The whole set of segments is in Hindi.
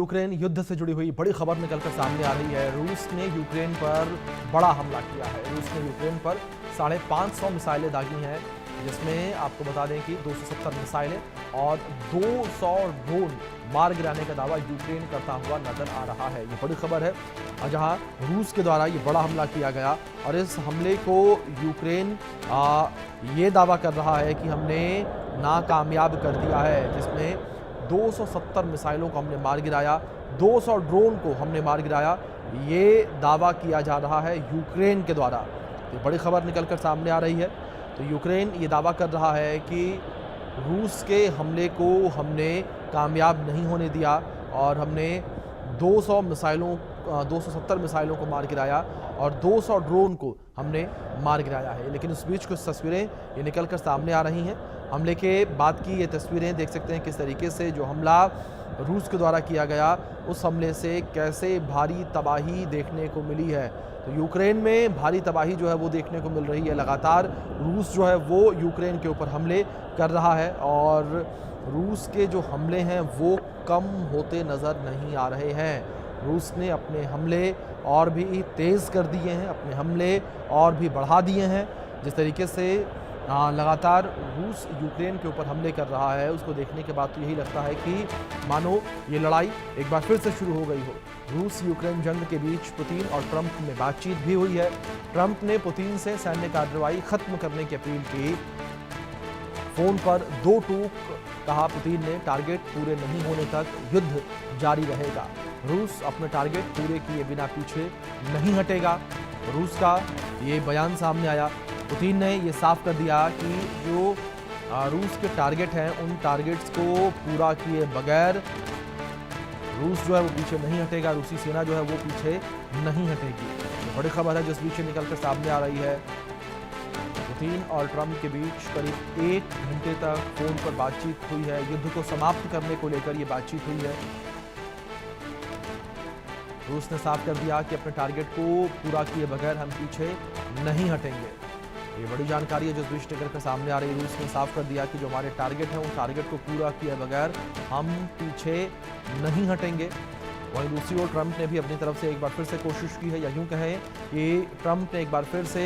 यूक्रेन युद्ध से जुड़ी हुई बड़ी खबर निकलकर सामने आ रही है। रूस ने यूक्रेन पर बड़ा हमला किया है। रूस ने यूक्रेन पर 550 मिसाइलें दागी हैं, जिसमें आपको बता दें कि 270 मिसाइलें और 200 ड्रोन मार गिराने का दावा यूक्रेन करता हुआ नजर आ रहा है। ये बड़ी खबर है, जहां रूस के द्वारा ये बड़ा हमला किया गया और इस हमले को यूक्रेन ये दावा कर रहा है कि हमने नाकामयाब कर दिया है, जिसमें 270 मिसाइलों को हमने मार गिराया, 200 ड्रोन को हमने मार गिराया। ये दावा किया जा रहा है यूक्रेन के द्वारा। ये बड़ी खबर निकलकर सामने आ रही है। तो यूक्रेन ये दावा कर रहा है कि रूस के हमले को हमने कामयाब नहीं होने दिया और हमने 270 मिसाइलों को मार गिराया और 200 ड्रोन को हमने मार गिराया है। लेकिन उस बीच कुछ तस्वीरें ये निकलकर सामने आ रही हैं। हमले के बाद की ये तस्वीरें देख सकते हैं किस तरीके से जो हमला रूस के द्वारा किया गया, उस हमले से कैसे भारी तबाही देखने को मिली है। तो यूक्रेन में भारी तबाही जो है वो देखने को मिल रही है। लगातार रूस जो है वो यूक्रेन के ऊपर हमले कर रहा है और रूस के जो हमले हैं वो कम होते नज़र नहीं आ रहे हैं। रूस ने अपने हमले और भी तेज़ कर दिए हैं, अपने हमले और भी बढ़ा दिए हैं। जिस तरीके से लगातार रूस यूक्रेन के ऊपर हमले कर रहा है, उसको देखने के बाद तो यही लगता है कि मानो ये लड़ाई एक बार फिर से शुरू हो गई हो। रूस यूक्रेन जंग के बीच पुतिन और ट्रंप में बातचीत भी हुई है। ट्रंप ने पुतिन से सैन्य कार्रवाई खत्म करने की अपील की। फोन पर 2 टूक कहा पुतिन ने, टारगेट पूरे नहीं होने तक युद्ध जारी रहेगा। रूस अपने टारगेट पूरे किए बिना पीछे नहीं हटेगा। रूस का ये बयान सामने आया। पुतिन ने ये साफ कर दिया कि जो रूस के टारगेट हैं, उन टारगेट्स को पूरा किए बगैर रूस जो है वो पीछे नहीं हटेगा। रूसी सेना जो है वो पीछे नहीं हटेगी। तो बड़ी खबर है जिस बीच निकलकर सामने आ रही है। पुतिन और ट्रंप के बीच करीब 1 घंटे तक फोन पर बातचीत हुई है। युद्ध को समाप्त करने को लेकर ये बातचीत हुई है। रूस ने साफ कर दिया कि अपने टारगेट को पूरा किए बगैर हम पीछे नहीं हटेंगे। ये बड़ी जानकारी है जो इस बीच निकल कर सामने आ रही है। रूस ने साफ कर दिया कि जो हमारे टारगेट है, उन टारगेट को पूरा किए बगैर हम पीछे नहीं हटेंगे। वहीं दूसरी ओर ट्रंप ने भी अपनी तरफ से एक बार फिर से कोशिश की है, या यूं कहें कि ट्रंप ने एक बार फिर से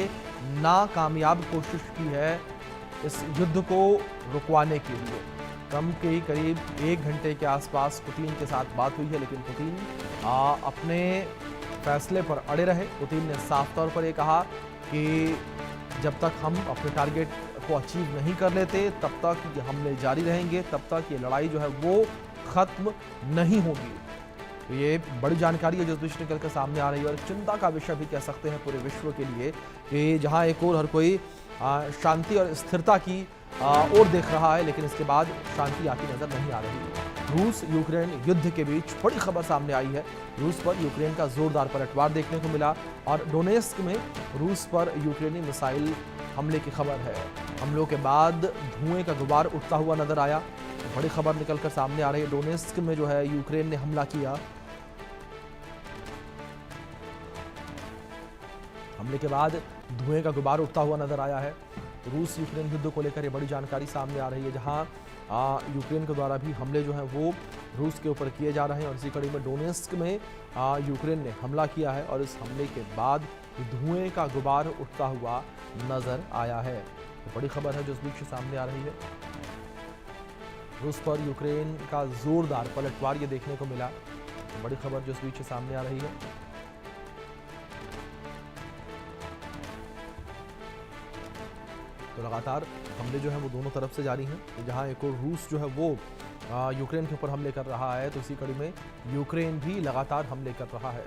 नाकामयाब कोशिश की है इस युद्ध को रुकवाने के लिए। ट्रंप की करीब 1 घंटे के आसपास पुतिन के साथ बात हुई है, लेकिन पुतिन अपने फैसले पर अड़े रहे। पुतिन ने साफ तौर पर यह कहा कि जब तक हम अपने टारगेट को अचीव नहीं कर लेते, तब तक ये हमले जारी रहेंगे, तब तक ये लड़ाई जो है वो खत्म नहीं होगी। तो ये बड़ी जानकारी है जो बीच निकल कर सामने आ रही है और चिंता का विषय भी कह सकते हैं पूरे विश्व के लिए, कि जहां एक और हर कोई शांति और स्थिरता की ओर देख रहा है, लेकिन इसके बाद शांति आती नजर नहीं आ रही। रूस यूक्रेन युद्ध के बीच बड़ी खबर सामने आई है। रूस पर यूक्रेन का जोरदार पलटवार देखने को मिला और डोनेस्क में रूस पर यूक्रेनी मिसाइल हमले की खबर है। हमलों के बाद धुएं का गुबार उठता हुआ नजर आया। बड़ी खबर निकलकर सामने आ रही है। डोनेस्क में जो है यूक्रेन ने हमला किया। हमले के बाद धुएं का गुबार उठता हुआ नजर आया है। रूस यूक्रेन युद्ध को लेकर ये बड़ी जानकारी सामने आ रही है, जहां यूक्रेन के द्वारा भी हमले जो हैं वो रूस के ऊपर किए जा रहे हैं और इसी कड़ी में डोनेस्क में यूक्रेन ने हमला किया है और इस हमले के बाद धुएं का गुबार उठता हुआ नजर आया है। तो बड़ी खबर है जो इस बीच सामने आ रही है। रूस पर यूक्रेन का जोरदार पलटवार ये देखने को मिला। तो बड़ी खबर जो इस बीच सामने आ रही है। तो लगातार हमले जो है वो दोनों तरफ से जारी हैं। जहां एक और रूस जो है वो यूक्रेन के ऊपर हमले कर रहा है, तो इसी कड़ी में यूक्रेन भी लगातार हमले कर रहा है।